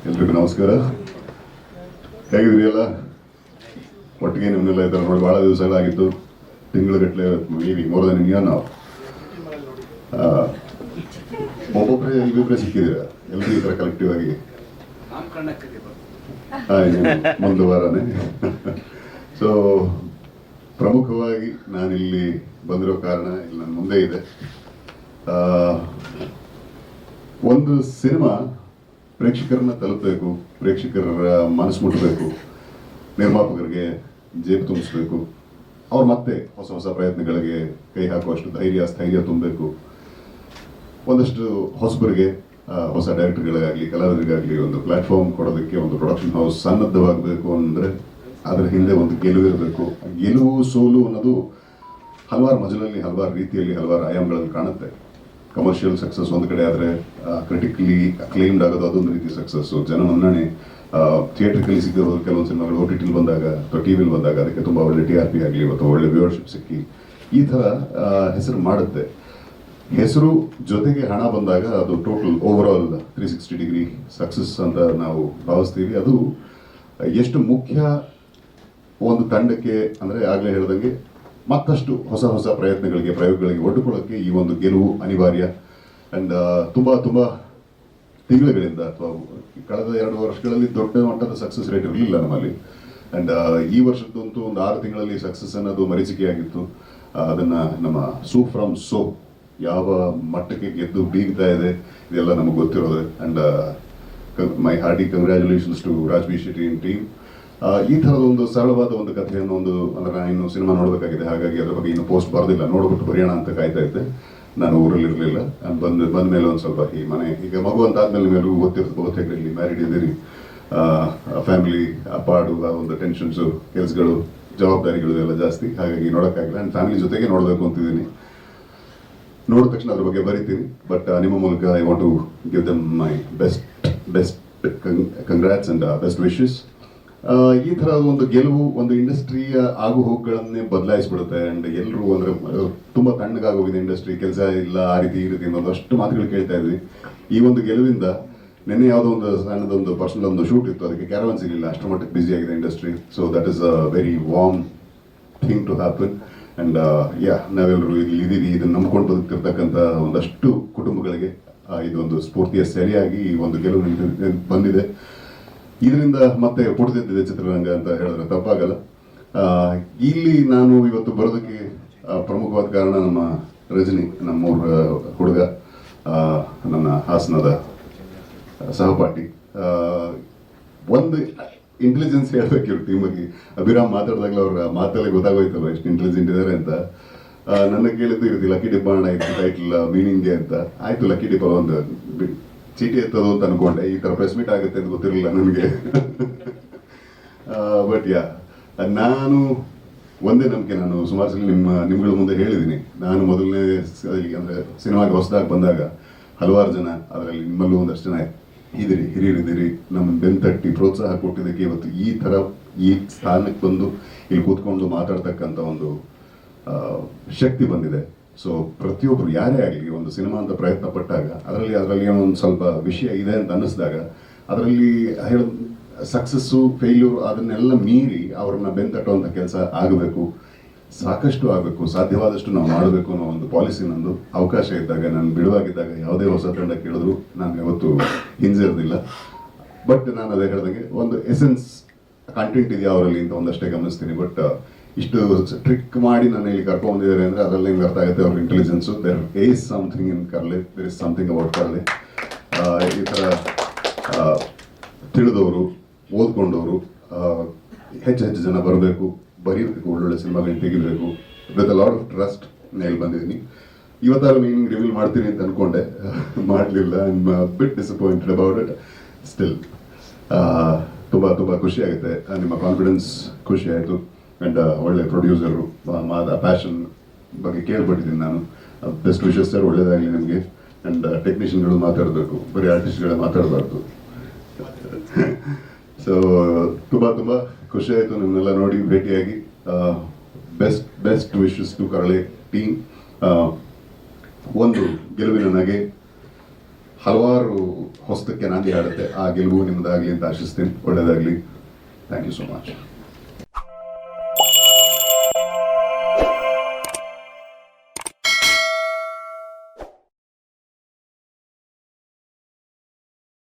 ಎಲ್ರಿಗೂ ನಮಸ್ಕಾರ. ಹೇಗಿದ್ರಿ ಎಲ್ಲ? ಒಟ್ಟಿಗೆ ನಿಮ್ಮನ್ನೆಲ್ಲ ಈ ಥರ ನೋಡಿ ಭಾಳ ದಿವಸಗಳಾಗಿತ್ತು, ತಿಂಗಳುಗಟ್ಟಲೆ, ಮೇಬಿ ಮೋರ್ ದೆನ್ ಇಯರ್ ನಾವು. ಒಬ್ಬೊಬ್ಬರೇ ಇಲ್ಲಿಬ್ಬರೇ ಸಿಕ್ಕಿದ್ದೀರ ಎಲ್ಲರೂ ಈ ಥರ ಕಲೆಕ್ಟಿವ್ ಆಗಿ ಒಂದು ವಾರನೇ. ಸೊ ಪ್ರಮುಖವಾಗಿ ನಾನಿಲ್ಲಿ ಬಂದಿರೋ ಕಾರಣ ಇಲ್ಲಿ ನನ್ನ ಮುಂದೆ ಇದೆ. ಒಂದು ಸಿನಿಮಾ ಪ್ರೇಕ್ಷಕರನ್ನ ತಲುಪಬೇಕು, ಪ್ರೇಕ್ಷಕರ ಮನಸ್ಸು ಮುಟ್ಟಬೇಕು, ನಿರ್ಮಾಪಕರಿಗೆ ಜೇಬು ತುಂಬಿಸ್ಬೇಕು, ಅವ್ರು ಮತ್ತೆ ಹೊಸ ಹೊಸ ಪ್ರಯತ್ನಗಳಿಗೆ ಕೈ ಹಾಕುವಷ್ಟು ಸ್ಥೈರ್ಯ ತುಂಬಬೇಕು. ಒಂದಷ್ಟು ಹೊಸಬರಿಗೆ, ಹೊಸ ಡೈರೆಕ್ಟರ್ಗಳಿಗಾಗಲಿ ಕಲಾವಿದರಿಗಾಗಲಿ ಒಂದು ಪ್ಲಾಟ್ಫಾರ್ಮ್ ಕೊಡೋದಕ್ಕೆ ಒಂದು ಪ್ರೊಡಕ್ಷನ್ ಹೌಸ್ ಸನ್ನದ್ಧವಾಗಬೇಕು ಅಂದರೆ ಅದರ ಹಿಂದೆ ಒಂದು ಗೆಲುವು ಇರಬೇಕು. ಗೆಲುವು ಸೋಲು ಅನ್ನೋದು ಹಲವಾರು ಮಜಲಲ್ಲಿ, ಹಲವಾರು ರೀತಿಯಲ್ಲಿ, ಹಲವಾರು ಆಯಾಮಗಳಲ್ಲಿ ಕಾಣುತ್ತೆ. ಕಮರ್ಷಿಯಲ್ ಸಕ್ಸಸ್ ಒಂದು ಕಡೆ ಆದರೆ, ಕ್ರಿಟಿಕಲಿ ಅಕ್ಲೈಮ್ಡ್ ಆಗೋದು ಅದೊಂದು ರೀತಿ ಸಕ್ಸಸ್ಸು. ಜನ ಮನ್ನಣೆ ಥಿಯೇಟ್ರಿಕಲಿ ಸಿಕ್ಕಿರೋದು ಕೆಲವೊಂದು ಸಿನಿಮಾಗಳು OTT ಬಂದಾಗ ಅಥವಾ ಟಿವಿಲಿ ಬಂದಾಗ ಅದಕ್ಕೆ ತುಂಬ ಒಳ್ಳೆ TRP ಆಗಲಿ ಅಥವಾ ಒಳ್ಳೆ ವ್ಯೂವರ್ಶಿಪ್ ಸಿಕ್ಕಿ ಈ ಥರ ಹೆಸರು ಮಾಡುತ್ತೆ. ಹೆಸರು ಜೊತೆಗೆ ಹಣ ಬಂದಾಗ ಅದು ಟೋಟಲ್ ಓವರಾಲ್ 360 ಡಿಗ್ರಿ ಸಕ್ಸಸ್ ಅಂತ ನಾವು ಭಾವಿಸ್ತೀವಿ. ಅದು ಎಷ್ಟು ಮುಖ್ಯ ಒಂದು ತಂಡಕ್ಕೆ ಅಂದರೆ ಆಗಲೇ ಹೇಳ್ದಂಗೆ ಮತ್ತಷ್ಟು ಹೊಸ ಹೊಸ ಪ್ರಯೋಗಗಳಿಗೆ ಒಡ್ಡುಕೊಳ್ಳೋಕ್ಕೆ ಈ ಒಂದು ಗೆಲುವು ಅನಿವಾರ್ಯ. ಆ್ಯಂಡ್ ತುಂಬ ತಿಂಗಳುಗಳಿಂದ ಅಥವಾ ಕಳೆದ 2 ವರ್ಷಗಳಲ್ಲಿ ದೊಡ್ಡ ಮಟ್ಟದ ಸಕ್ಸಸ್ ರೇಟ್ ಇರಲಿಲ್ಲ ನಮ್ಮಲ್ಲಿ. ಆ್ಯಂಡ್ ಈ ವರ್ಷದಂತೂ ಒಂದು 6 ತಿಂಗಳಲ್ಲಿ ಸಕ್ಸಸ್ ಅನ್ನೋದು ಮರೀಚಿಕೆಯಾಗಿತ್ತು. ಅದನ್ನು ನಮ್ಮ ಸೂ ಫ್ರಮ್ ಸೋ ಯಾವ ಮಟ್ಟಕ್ಕೆ ಗೆದ್ದು ಬೀಗ್ತಾ ಇದೆ ಇದೆಲ್ಲ ನಮಗೆ ಗೊತ್ತಿರೋದು. And my hearty congratulations to Raj B Shetty in team. ಈ ಥರದೊಂದು ಸರಳವಾದ ಒಂದು ಕಥೆಯನ್ನು ಅಂದರೆ ನಾನು ಇನ್ನು ಸಿನಿಮಾ ನೋಡಬೇಕಾಗಿದೆ, ಹಾಗಾಗಿ ಅದ್ರ ಬಗ್ಗೆ ಇನ್ನೂ ಪೋಸ್ಟ್ ಬರೆದಿಲ್ಲ, ನೋಡ್ಬಿಟ್ಟು ಬರೆಯೋಣ ಅಂತ ಕಾಯ್ತಾ ಇದ್ದೆ. ನಾನು ಊರಲ್ಲಿ ಇರಲಿಲ್ಲ. ಬಂದ ಮೇಲೆ ಒಂದು ಸ್ವಲ್ಪ ಈ ಮನೆ ಈಗ ಮಗು ಅಂತ ಆದಮೇಲೆ ನಿಮಗೆಲ್ಲರಿಗೂ ಬಹುತೇಕ ಇಲ್ಲಿ ಮ್ಯಾರಿಡ್ ಇದ್ದೀರಿ, ಫ್ಯಾಮಿಲಿ ಅಪಾಡು ಆ ಒಂದು ಟೆನ್ಷನ್ಸು, ಕೆಲಸಗಳು, ಜವಾಬ್ದಾರಿಗಳು ಎಲ್ಲ ಜಾಸ್ತಿ, ಹಾಗಾಗಿ ನೋಡೋಕ್ಕಾಗಿಲ್ಲ. ಆ್ಯಂಡ್ ಫ್ಯಾಮಿಲಿ ಜೊತೆಗೆ ನೋಡಬೇಕು ಅಂತಿದ್ದೀನಿ. ನೋಡಿದ ತಕ್ಷಣ ಅದ್ರ ಬಗ್ಗೆ ಬರಿತೀನಿ. ಬಟ್ ನಿಮ್ಮ ಮೂಲಕ I want to give them my best congrats and best wishes. ಈ ಥರ ಒಂದು ಗೆಲುವು ಒಂದು ಇಂಡಸ್ಟ್ರಿಯ ಆಗು ಹೋಗುಗಳನ್ನೇ ಬದಲಾಯಿಸ್ಬಿಡುತ್ತೆ. ಆ್ಯಂಡ್ ಎಲ್ಲರೂ ಅಂದರೆ ತುಂಬ ತಣ್ಣಗಾಗೋಗಿದೆ ಇಂಡಸ್ಟ್ರಿ, ಕೆಲಸ ಇಲ್ಲ, ಆ ರೀತಿ ಈ ರೀತಿ ಅನ್ನೋದು ಅಷ್ಟು ಮಾತುಗಳು ಕೇಳ್ತಾ ಇದ್ವಿ. ಈ ಒಂದು ಗೆಲುವಿಂದ ನಿನ್ನೆ ಯಾವುದೋ ಒಂದು ಸಣ್ಣದೊಂದು ಪರ್ಸನಲ್ ಒಂದು ಶೂಟ್ ಇತ್ತು, ಅದಕ್ಕೆ ಕ್ಯಾರವನ್ ಸಿಗಲಿಲ್ಲ, ಅಷ್ಟು ಮಟ್ಟಕ್ಕೆ ಬ್ಯುಸಿ ಆಗಿದೆ industry. So that is a very warm thing to happen. And ನಾವೆಲ್ಲರೂ ಇಲ್ಲಿ ಇದ್ದೀವಿ, ಇದನ್ನು ನಂಬ್ಕೊಂಡು ಬದುಕ್ತಿರ್ತಕ್ಕಂಥ ಒಂದಷ್ಟು ಕುಟುಂಬಗಳಿಗೆ ಇದೊಂದು ಸ್ಫೂರ್ತಿಯ ಸರಿಯಾಗಿ ಈ ಒಂದು ಗೆಲುವು ಬಂದಿದೆ. ಇದರಿಂದ ಮತ್ತೆ ಪುಟಿದಿದ್ದಿದೆ ಚಿತ್ರರಂಗ ಅಂತ ಹೇಳಿದ್ರೆ ತಪ್ಪಾಗಲ್ಲ. ಇಲ್ಲಿ ನಾನು ಇವತ್ತು ಬರೋದಕ್ಕೆ ಪ್ರಮುಖವಾದ ಕಾರಣ ನಮ್ಮ ರಜನಿ, ನಮ್ಮೂರ ಹುಡುಗ, ನನ್ನ ಹಾಸನದ ಸಹಪಾಠಿ. ಒಂದು ಇಂಟೆಲಿಜೆನ್ಸ್ ಹೇಳ್ಬೇಕು ಇವ್ರ ಟೀಮ್ ಬಗ್ಗೆ. ಅಭಿರಾಮ್ ಮಾತಾಡಿದಾಗಲೇ ಅವ್ರ ಮಾತಲ್ಲೇ ಗೊತ್ತಾಗೋಯ್ತಲ್ಲ ಎಷ್ಟು ಇಂಟೆಲಿಜೆಂಟ್ ಇದ್ದಾರೆ ಅಂತ. ನನ್ನ ಕೇಳಿದ್ದು ಇರುತ್ತೆ ಲಕ್ಕಿ ಡಿಬ್ಬ ಅಣ್ಣ ಇತ್ತು ಟೈಟಲ್ ಮೀನಿಂಗ್ಗೆ ಅಂತ. ಆಯಿತು, ಲಕ್ಕಿ ಡಿಬ್ಬ ಒಂದು ಚೀಟಿ ಎತ್ತೋದು ಅಂತ ಅನ್ಕೊಂಡೆ. ಈ ಥರ ಪ್ರೆಸ್ ಮೀಟ್ ಆಗುತ್ತೆ ಅಂತ ಗೊತ್ತಿರಲಿಲ್ಲ ನನಗೆ. ಬಟ್ ನಾನು ಒಂದೇ ನಂಬಿಕೆ, ನಾನು ಸುಮಾರು ಸಲ ನಿಮ್ಗಳ ಮುಂದೆ ಹೇಳಿದ್ದೀನಿ. ನಾನು ಮೊದಲನೇ ಅಂದರೆ ಸಿನಿಮಾಗೆ ಹೊಸದಾಗಿ ಬಂದಾಗ ಹಲವಾರು ಜನ, ಅದರಲ್ಲಿ ನಿಮ್ಮಲ್ಲೂ ಒಂದಷ್ಟು ಜನ ಹಿರಿಯರಿದ್ದೀರಿ, ನಮ್ಮನ್ನು ಬೆಂತಟ್ಟಿ ಪ್ರೋತ್ಸಾಹ ಕೊಟ್ಟಿದ್ದಕ್ಕೆ ಇವತ್ತು ಈ ಥರ ಈ ಸ್ಥಾನಕ್ಕೆ ಬಂದು ಇಲ್ಲಿ ಕೂತ್ಕೊಂಡು ಮಾತಾಡ್ತಕ್ಕಂಥ ಒಂದು ಶಕ್ತಿ ಬಂದಿದೆ. ಸೊ ಪ್ರತಿಯೊಬ್ಬರು ಯಾರೇ ಆಗಲಿ ಒಂದು ಸಿನಿಮಾ ಅಂತ ಪ್ರಯತ್ನ ಪಟ್ಟಾಗ ಅದರಲ್ಲಿ ಒಂದು ಸ್ವಲ್ಪ ವಿಷಯ ಇದೆ ಅಂತ ಅನ್ನಿಸಿದಾಗ ಅದರಲ್ಲಿ ಸಕ್ಸಸ್ಸು ಫೇಲ್ಯೂರ್ ಅದನ್ನೆಲ್ಲ ಮೀರಿ ಅವ್ರನ್ನ ಬೆಂತಟ್ಟುವಂಥ ಕೆಲಸ ಆಗಬೇಕು, ಸಾಕಷ್ಟು ಆಗಬೇಕು, ಸಾಧ್ಯವಾದಷ್ಟು ನಾವು ಮಾಡಬೇಕು ಅನ್ನೋ ಒಂದು ಪಾಲಿಸಿ ನಂದು. ಅವಕಾಶ ಇದ್ದಾಗ, ನಾನು ಬಿಡುವಾಗಿದ್ದಾಗ ಯಾವುದೇ ಹೊಸ ತಂಡ ಕೇಳಿದ್ರು ನಾನು ಯಾವತ್ತೂ ಹಿಂಜರಿದಿಲ್ಲ. ಬಟ್ ನಾನು ಅದೇ ಹೇಳ್ದಂಗೆ ಒಂದು ಎಸೆನ್ಸ್ ಕಂಟೆಂಟ್ ಇದೆಯಾ ಅವರಲ್ಲಿ ಅಂತ ಒಂದಷ್ಟೇ ಗಮನಿಸ್ತೀನಿ. ಬಟ್ ಇಷ್ಟು ಟ್ರಿಕ್ ಮಾಡಿ ನನ್ನ ಇಲ್ಲಿ ಕರ್ಕೊಂಡ್ಬಂದಿದ್ದಾರೆ ಅಂದರೆ ಅದರಲ್ಲಿ ನಿಮ್ಗೆ ಅರ್ಥ ಆಗುತ್ತೆ ಅವ್ರ intelligence. There is something in Karale, there is something about Karale. ಈ ಥರ ತಿಳಿದವರು, ಓದ್ಕೊಂಡವರು ಹೆಚ್ಚು ಜನ ಬರಬೇಕು, ಬರೀಬೇಕು, ಒಳ್ಳೊಳ್ಳೆ ಸಿನಿಮಾಗಳನ್ನ ತೆಗಿಬೇಕು. With a lot of trust ಇಲ್ಲಿ ಬಂದಿದ್ದೀನಿ. ಇವತ್ತಾರು ಮೀನಿಂಗ್ ರಿವೀಲ್ ಮಾಡ್ತೀನಿ ಅಂತ ಅಂದ್ಕೊಂಡೆ, ಮಾಡಲಿಲ್ಲ. I am bit disappointed about it. Still ತುಂಬ ಖುಷಿ ಆಗುತ್ತೆ. ನಿಮ್ಮ ಕಾನ್ಫಿಡೆನ್ಸ್ ಖುಷಿ ಆಯಿತು. ಆ್ಯಂಡ್ ಒಳ್ಳೆ ಪ್ರೊಡ್ಯೂಸರು, ಪ್ಯಾಷನ್ ಬಗ್ಗೆ ಕೇಳ್ಬಿಟ್ಟಿದ್ದೀನಿ ನಾನು. ಬೆಸ್ಟ್ ವಿಶಸ್ ಸರ್, ಒಳ್ಳೇದಾಗಲಿ ನಿಮಗೆ. ಆ್ಯಂಡ್ ಟೆಕ್ನಿಷಿಯನ್ಗಳು ಮಾತಾಡಬೇಕು, ಬರೀ ಆರ್ಟಿಸ್ಟ್ಗಳೇ ಮಾತಾಡಬಾರ್ದು. ಸೊ ತುಂಬ ಖುಷಿ ಆಯಿತು ನಿಮ್ಮನ್ನೆಲ್ಲ ನೋಡಿ, ಭೇಟಿಯಾಗಿ. Best wishes to Karale team. ಒಂದು ಗೆಲುವಿನ ನಗೆ, ಹಲವಾರು ಹೊಸದಕ್ಕೆ ನಾಂದಿ ಹಾಡುತ್ತೆ. ಆ ಗೆಲುವು ನಿಮ್ಮದಾಗಲಿ ಅಂತ ಆಶಿಸ್ತೀನಿ. ಒಳ್ಳೆಯದಾಗಲಿ. Thank you so much.